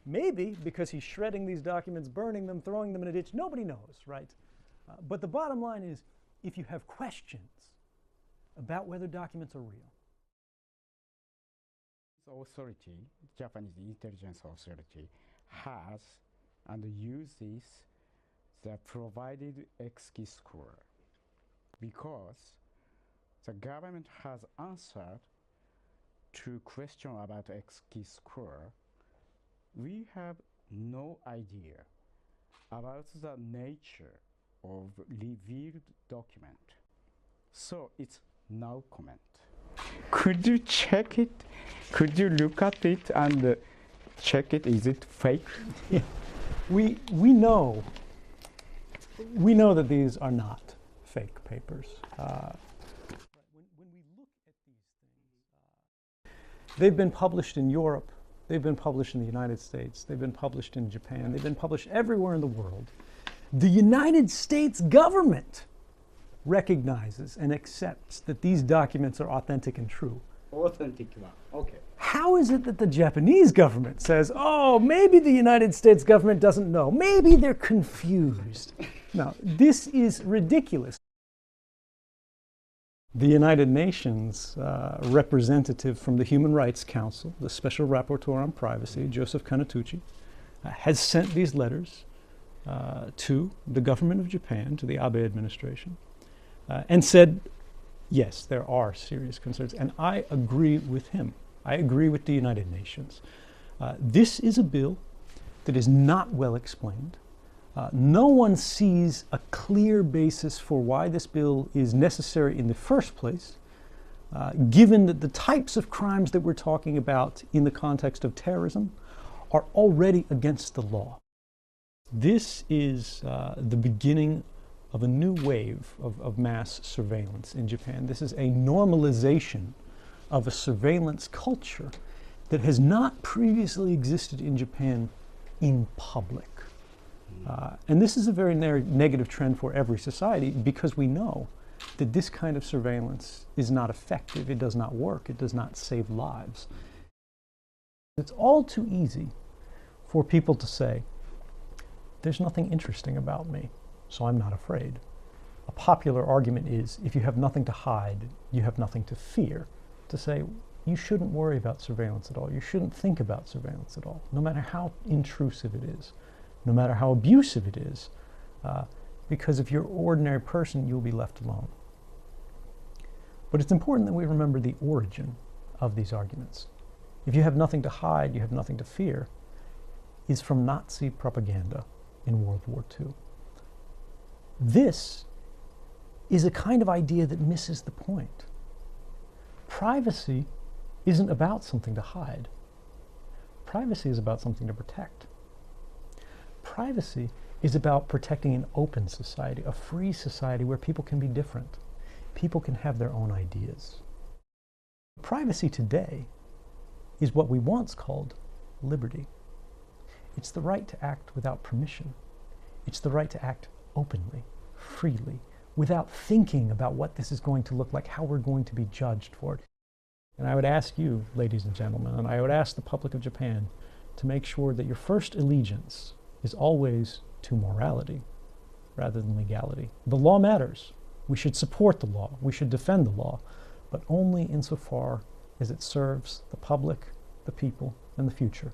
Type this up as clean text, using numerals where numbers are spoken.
Maybe because he's shredding these documents, burning them, throwing them in a ditch. Nobody knows, right? But the bottom line is, if you have questions about whether documents are real. Authority, Japanese intelligence authority, has and uses the provided X-key score because the government has answered to question about X-key score. We have no idea about the nature of revealed document, so it's no comment. Could you check it? Could you look at it and check it? Is it fake? Yeah. We know that these are not fake papers. When we look at these things, they've been published in Europe, they've been published in the United States, they've been published in Japan, they've been published everywhere in the world. The United States government recognizes and accepts that these documents are authentic and true. Authentic one, okay. How is it that the Japanese government says, oh, maybe the United States government doesn't know, maybe they're confused? No, this is ridiculous. The United Nations representative from the Human Rights Council, the Special Rapporteur on Privacy, Joseph Kanatuchi, has sent these letters to the government of Japan, to the Abe administration, and said, yes, there are serious concerns. And I agree with him. I agree with the United Nations. This is a bill that is not well explained. No one sees a clear basis for why this bill is necessary in the first place, given that the types of crimes that we're talking about in the context of terrorism are already against the law. This is the beginning of a new wave of mass surveillance in Japan. This is a normalization of a surveillance culture that has not previously existed in Japan in public. And this is a very negative trend for every society, because we know that this kind of surveillance is not effective, it does not work, it does not save lives. It's all too easy for people to say, there's nothing interesting about me, so I'm not afraid. A popular argument is, if you have nothing to hide, you have nothing to fear. To say, you shouldn't worry about surveillance at all, you shouldn't think about surveillance at all, no matter how intrusive it is, no matter how abusive it is, because if you're an ordinary person, you'll be left alone. But it's important that we remember the origin of these arguments. If you have nothing to hide, you have nothing to fear, is from Nazi propaganda in World War II. This is a kind of idea that misses the point. Privacy isn't about something to hide. Privacy is about something to protect. Privacy is about protecting an open society, a free society where people can be different. People can have their own ideas. Privacy today is what we once called liberty. It's the right to act without permission. It's the right to act openly, freely, without thinking about what this is going to look like, how we're going to be judged for it. And I would ask you, ladies and gentlemen, and I would ask the public of Japan to make sure that your first allegiance is always to morality rather than legality. The law matters. We should support the law. We should defend the law, but only insofar as it serves the public, the people, and the future.